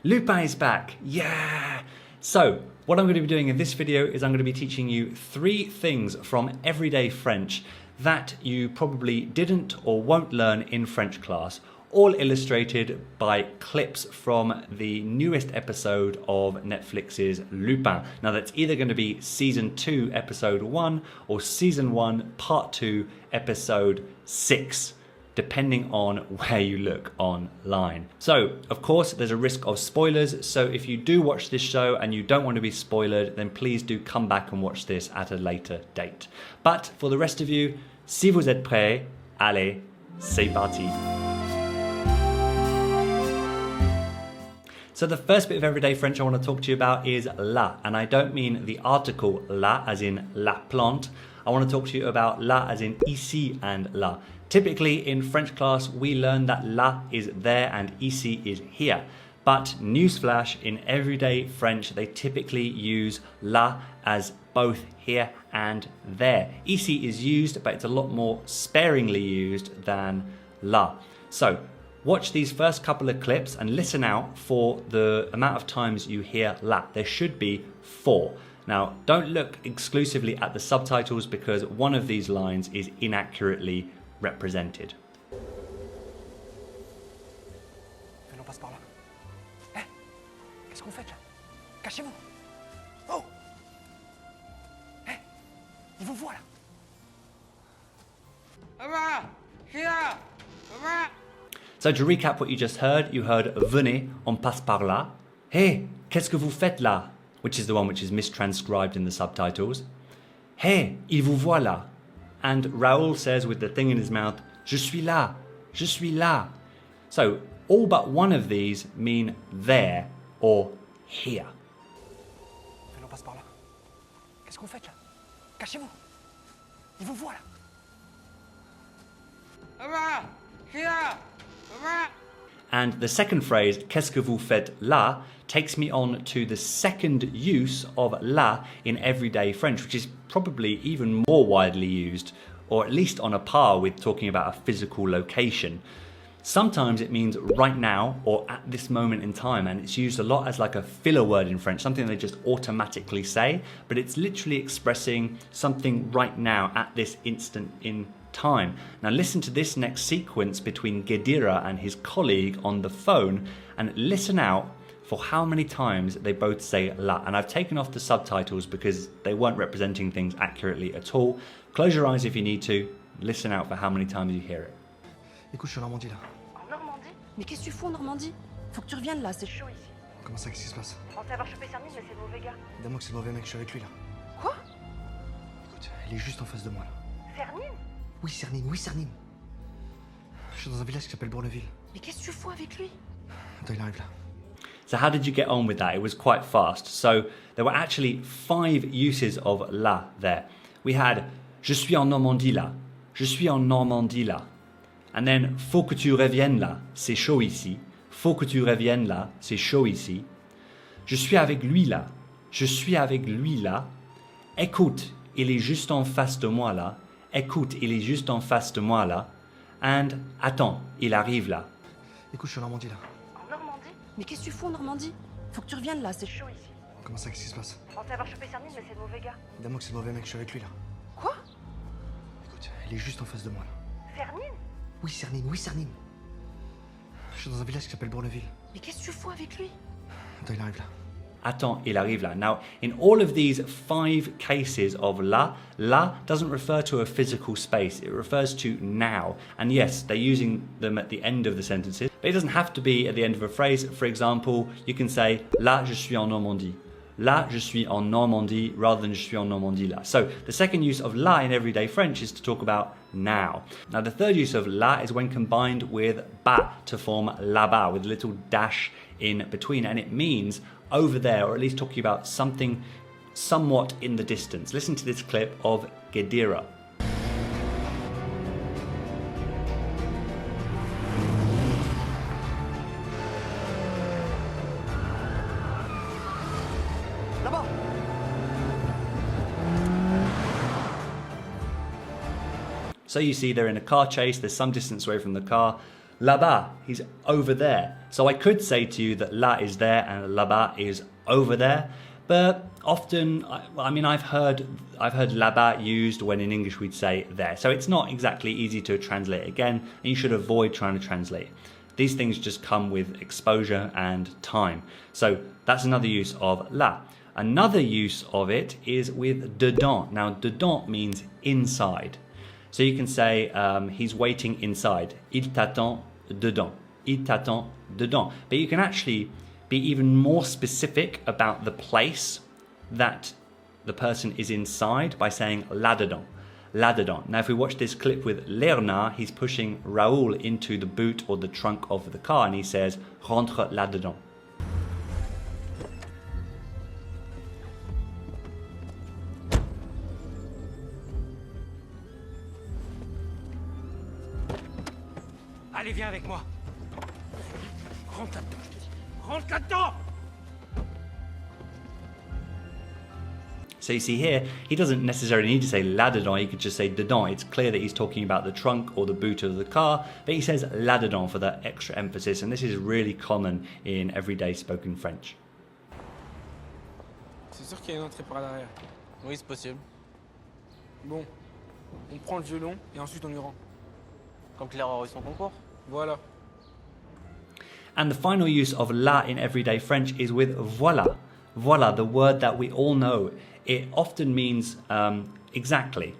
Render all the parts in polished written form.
Lupin is back. Yeah. So what I'm going to be doing in this video is I'm going to be teaching you 3 things from everyday French that you probably didn't or won't learn in French class, all illustrated by clips from the newest episode of Netflix's Lupin. Now that's either going to be season 2 episode 1 or season 1 part 2 episode 6, depending on where you look online. So of course there's a risk of spoilers, so if you do watch this show and you don't want to be spoiled, then please do come back and watch this at a later date. But for the rest of you, si vous êtes prêts, allez, c'est parti. So the first bit of everyday French I want to talk to you about is la, and I don't mean the article la as in la plante. I want to talk to you about la as in ici and là. Typically in French class we learn that la is there and ici is here. But newsflash, in everyday French they typically use la as both here and there. Ici is used, but it's a lot more sparingly used than la. So watch these first couple of clips and listen out for the amount of times you hear la. There should be 4. Now, don't look exclusively at the subtitles because one of these lines is inaccurately represented. Venons, passe par là. Hé, qu'est-ce qu'on fait là? Cachez-vous. Oh! Hé, il vous voit là. So to recap what you just heard, you heard venez, on passe par là. Hey, qu'est-ce que vous faites là? Which is the one which is mistranscribed in the subtitles. Hey, il vous voit là. And Raoul says with the thing in his mouth, je suis là, je suis là. So all but one of these mean there or here. Venons, passe par là. Qu'est-ce qu'on fait là? Cachez-vous. Il vous voit là. And the second phrase, qu'est-ce que vous faites là, takes me on to the second use of là in everyday French, which is probably even more widely used, or at least on a par with talking about a physical location. Sometimes it means right now or at this moment in time, and it's used a lot as like a filler word in French, something they just automatically say, but it's literally expressing something right now at this instant in time. Now listen to this next sequence between Gedira and his colleague on the phone and listen out for how many times they both say la. And I've taken off the subtitles because they weren't representing things accurately at all. Close your eyes if you need to. Listen out for how many times you hear it. Écoute, je suis en Normandie là. En Normandie? Mais qu'est-ce que tu fous en Normandie? Faut que tu reviennes là, c'est chaud ici. Comment ça, qu'est-ce qui se passe? Je pensais avoir chopé Cernine, mais c'est le mauvais gars. Dis-moi que c'est le mauvais mec, je suis avec lui là. Quoi? Écoute, il est juste en face de moi là. Cernine? Oui, Cernine, oui, Cernine. Je suis dans un village qui s'appelle Bourneville. Mais qu'est-ce que tu fous avec lui? Attends, il arrive là. So how did you get on with that? It was quite fast. So there were actually 5 uses of la there. We had je suis en Normandie là. Je suis en Normandie là. And then faut que tu reviennes là. C'est chaud ici. Faut que tu reviennes là. C'est chaud ici. Je suis avec lui là. Je suis avec lui là. Écoute, il est juste en face de moi là. Écoute, il est juste en face de moi là. And attends, il arrive là. Écoute, je suis en Normandie là. En Normandie? Mais qu'est-ce que tu fous en Normandie? Faut que tu reviennes là, c'est chaud ici. Comment ça, qu'est-ce qui se passe? Je pensais avoir chopé Cernine, mais c'est le mauvais gars. Dis-moi que c'est le mauvais mec, je suis avec lui là. Quoi? Écoute, il est juste en face de moi là. Cernine? Oui, Cernine, oui, Cernine. Je suis dans un village qui s'appelle Bourneville. Mais qu'est-ce que tu fous avec lui? Attends, il arrive là. Attends, il arrive là. Now, in all of these 5 cases of la doesn't refer to a physical space. It refers to now. And yes, they're using them at the end of the sentences, but it doesn't have to be at the end of a phrase. For example, you can say, là, je suis en Normandie. Là, je suis en Normandie, rather than je suis en Normandie là. So the second use of la in everyday French is to talk about now. Now the third use of la is when combined with ba to form là-bas with a little dash in between, and it means over there, or at least talking about something somewhat in the distance. Listen to this clip of Gedira. Là-bas! So you see they're in a car chase, there's some distance away from the car. Là-bas, he's over there. So I could say to you that là is there and là-bas is over there. But often, I mean, I've heard là-bas used when in English we'd say there. So it's not exactly easy to translate again, and you should avoid trying to translate. These things just come with exposure and time. So that's another use of là. Another use of it is with dedans. Now, dedans means inside. So you can say he's waiting inside. Il t'attend dedans. Il t'attend dedans. But you can actually be even more specific about the place that the person is inside by saying là-dedans. Là-dedans. Now, if we watch this clip with Léonard, he's pushing Raoul into the boot or the trunk of the car, and he says, rentre là-dedans. Allez, viens avec moi. Rentre là-dedans, je te dis. Rentre là-dedans! So you see here, he doesn't necessarily need to say là-dedans, he could just say dedans. It's clear that he's talking about the trunk or the boot of the car, but he says là-dedans for that extra emphasis, and this is really common in everyday spoken French. C'est sûr qu'il y a une entrée par l'arrière. Oui, c'est possible. Bon, on prend le violon et ensuite on y rend. Comme Claire a eu son concours. Voilà. And the final use of là in everyday French is with voilà. Voilà, the word that we all know. It often means exactly.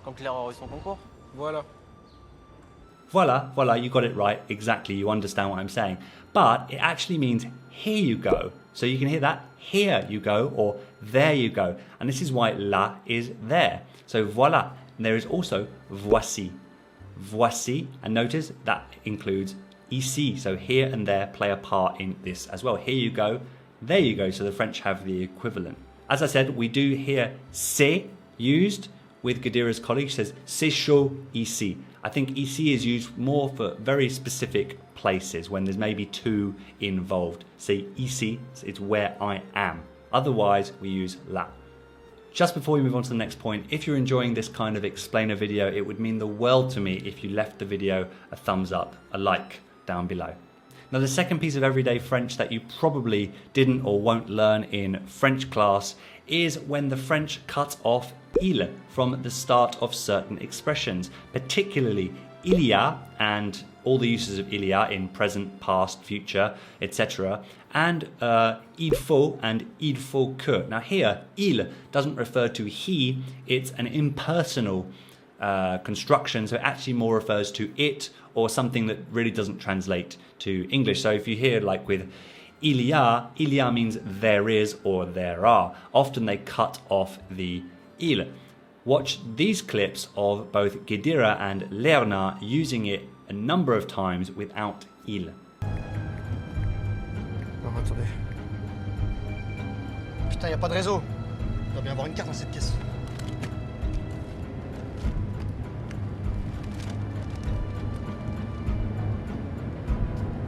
Comme Claire a eu son concours. Voilà. Voilà, voilà, you got it right, exactly, you understand what I'm saying. But it actually means here you go. So you can hear that, here you go, or there you go. And this is why là is there. So voilà. And there is also voici. Voici, and notice that includes ici. So here and there play a part in this as well. Here you go, there you go. So the French have the equivalent. As I said, we do hear c'est used with Gadira's colleague. She says, c'est chaud ici. I think ici is used more for very specific places when there's maybe two involved. Say ici, it's where I am. Otherwise, we use là. Just before we move on to the next point, if you're enjoying this kind of explainer video, it would mean the world to me if you left the video a thumbs up, a like down below. Now, the second piece of everyday French that you probably didn't or won't learn in French class is when the French cut off il from the start of certain expressions, particularly il y a and all the uses of il y a in present, past, future, etc. And il faut and il faut que. Now here, il doesn't refer to he, it's an impersonal construction, so it actually more refers to it or something that really doesn't translate to English. So if you hear like with il y a means there is or there are. Often they cut off the il. Watch these clips of both Gadira and Léonard using it a number of times without il. Non, attendez. Putain, y a pas de réseau. Il doit bien avoir une carte dans cette caisse.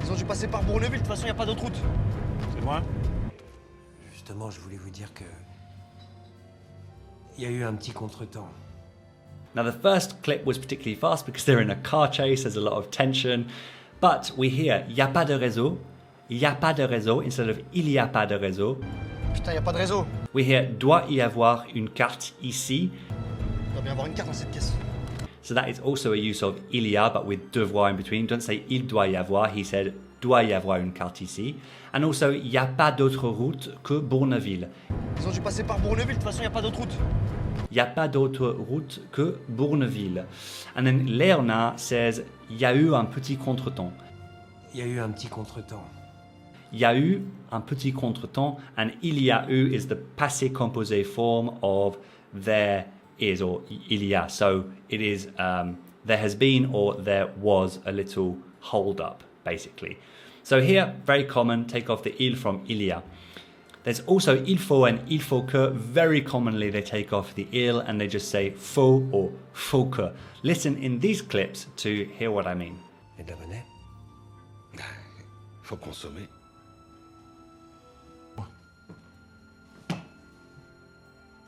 Ils ont dû passer par Bourneville, de toute façon, y a pas d'autre route. C'est loin? Justement, je voulais vous dire que... Il y a eu un petit contretemps. Now the first clip was particularly fast because they're in a car chase, there's a lot of tension. But we hear y a pas de réseau, y a pas de réseau instead of il y a pas de réseau. Putain, y a pas de réseau. We hear doit y avoir une carte ici. Il doit bien avoir une carte dans cette caisse. So that is also a use of il y a but with devoir in between. Don't say il doit y avoir, he said doit y avoir une carte ici. And also y a pas d'autre route que Bourneville. Ils ont dû passer par Bourneville, de toute façon, y a pas d'autre route. Il n'y a pas d'autre route que Bourneville. And then Léonard says, il y a eu un petit contretemps. Il y a eu un petit contretemps. Il y a eu un petit contretemps, and il y a eu is the passé composé form of there is or il y a. So it is there has been or there was a little hold up, basically. So here, very common, take off the il from il y a. There's also il faut and il faut que. Very commonly they take off the il and they just say faut or faut que. Listen in these clips to hear what I mean. Et de la monnaie? Faut consommer.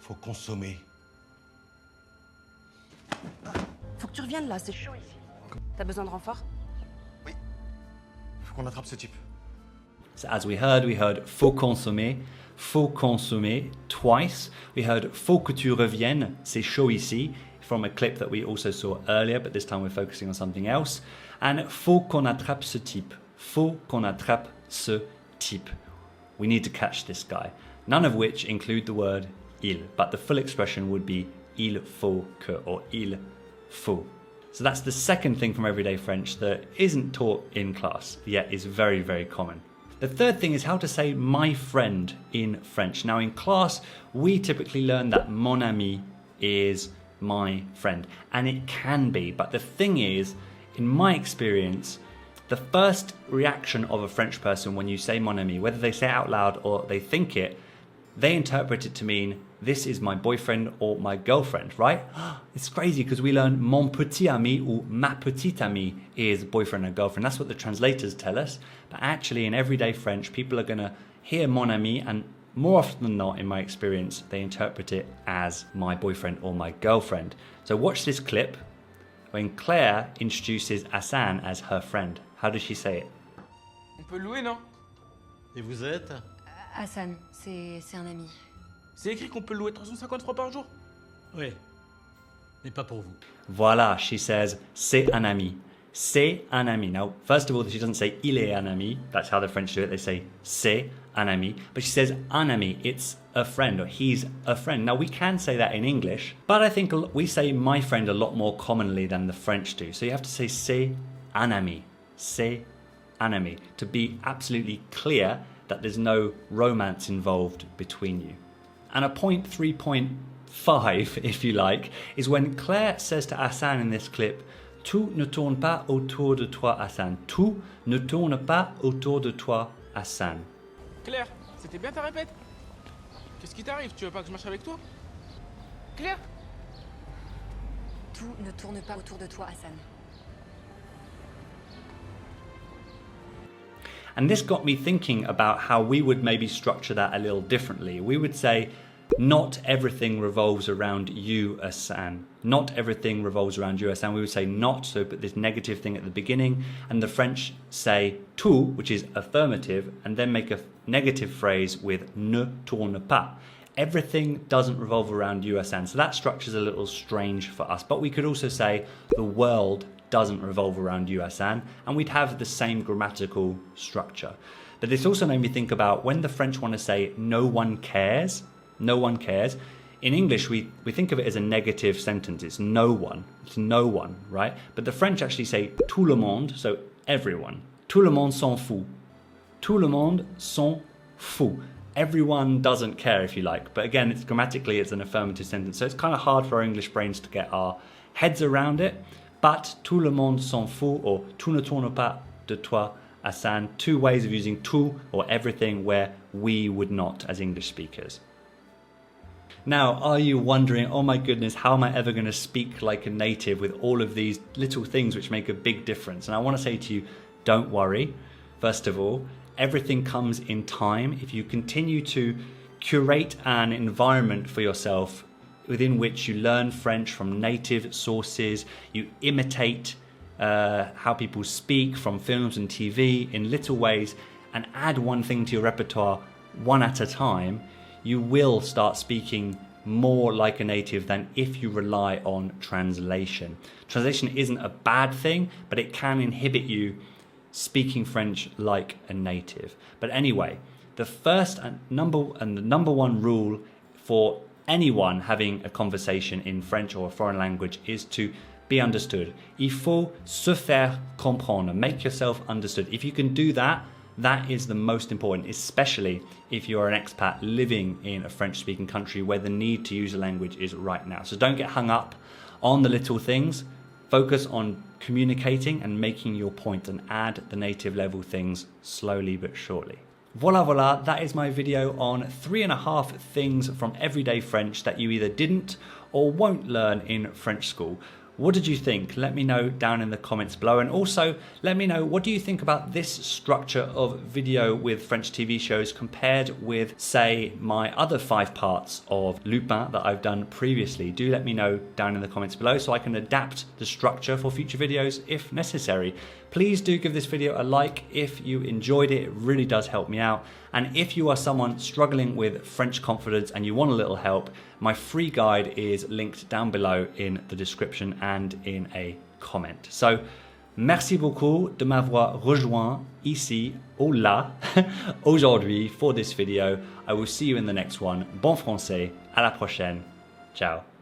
Faut consommer. Faut que tu reviennes là, c'est chaud ici. T'as besoin de renfort? Faut qu'on attrape ce type. So as we heard faut consommer twice. We heard faut que tu reviennes, c'est chaud ici, from a clip that we also saw earlier, but this time we're focusing on something else. And faut qu'on attrape ce type. Faut qu'on attrape ce type. We need to catch this guy. None of which include the word il, but the full expression would be il faut que, or il faut. So that's the second thing from everyday French that isn't taught in class, yet is very, very common. The third thing is how to say my friend in French. Now in class, we typically learn that mon ami is my friend, and it can be, but the thing is, in my experience, the first reaction of a French person when you say mon ami, whether they say it out loud or they think it, they interpret it to mean this is my boyfriend or my girlfriend, right? It's crazy because we learn mon petit ami or ma petite amie is boyfriend or girlfriend. That's what the translators tell us. But actually in everyday French, people are going to hear mon ami, and more often than not, in my experience, they interpret it as my boyfriend or my girlfriend. So watch this clip when Claire introduces Hassan as her friend. How does she say it? On peut le louer, non? Et vous êtes? Hassan, c'est un ami. C'est écrit qu'on peut le louer 350 francs par jour. Oui. Mais pas pour vous. Voila, she says, c'est un ami. C'est un ami. Now, first of all, she doesn't say il est un ami. That's how the French do it. They say c'est un ami. But she says un ami. It's a friend, or he's a friend. Now, we can say that in English, but I think we say my friend a lot more commonly than the French do. So you have to say c'est un ami. C'est un ami. To be absolutely clear that there's no romance involved between you. And a point 3.5, if you like, is when Claire says to Hassan in this clip, tout ne tourne pas autour de toi, Hassan. Tout ne tourne pas autour de toi, Hassan. Claire, c'était bien ta répète? Qu'est-ce qui t'arrive? Tu veux pas que je marche avec toi? Claire? Tout ne tourne pas autour de toi, Hassan. And this got me thinking about how we would maybe structure that a little differently. We would say, not everything revolves around you, Hassan. Not everything revolves around you, Hassan. We would say not, so put this negative thing at the beginning. And the French say tout, which is affirmative, and then make a negative phrase with ne tourne pas. Everything doesn't revolve around you, Hassan. So that structure's a little strange for us. But we could also say the world doesn't revolve around you, Hassan, and we'd have the same grammatical structure. But this also made me think about when the French want to say no one cares. No one cares. In English, we think of it as a negative sentence. It's no one, right? But the French actually say tout le monde, so everyone. Tout le monde s'en fout. Tout le monde s'en fout. Everyone doesn't care, if you like. But again, it's grammatically, it's an affirmative sentence. So it's kind of hard for our English brains to get our heads around it. But tout le monde s'en fout, or tout ne tourne pas de toi, Hassan. Two ways of using tout, or everything, where we would not as English speakers. Now, are you wondering, oh my goodness, how am I ever going to speak like a native with all of these little things which make a big difference? And I want to say to you, don't worry. First of all, everything comes in time. If you continue to curate an environment for yourself within which you learn French from native sources, you imitate how people speak from films and TV in little ways, and add one thing to your repertoire one at a time, you will start speaking more like a native than if you rely on translation. Translation isn't a bad thing, but it can inhibit you speaking French like a native. But anyway, the first and the number one rule for anyone having a conversation in French or a foreign language is to be understood. Il faut se faire comprendre. Make yourself understood. If you can do that, that is the most important, especially if you're an expat living in a French-speaking country where the need to use a language is right now. So don't get hung up on the little things. Focus on communicating and making your point, and add the native level things slowly but surely. Voila, that is my video on 3.5 things from everyday French that you either didn't or won't learn in French school. What did you think? Let me know down in the comments below. And also let me know, what do you think about this structure of video with French TV shows compared with, say, my other 5 parts of Lupin that I've done previously? Do let me know down in the comments below so I can adapt the structure for future videos if necessary. Please do give this video a like if you enjoyed it. It really does help me out. And if you are someone struggling with French confidence and you want a little help, my free guide is linked down below in the description and in a comment. So, merci beaucoup de m'avoir rejoint ici ou là aujourd'hui for this video. I will see you in the next one. Bon français, à la prochaine. Ciao.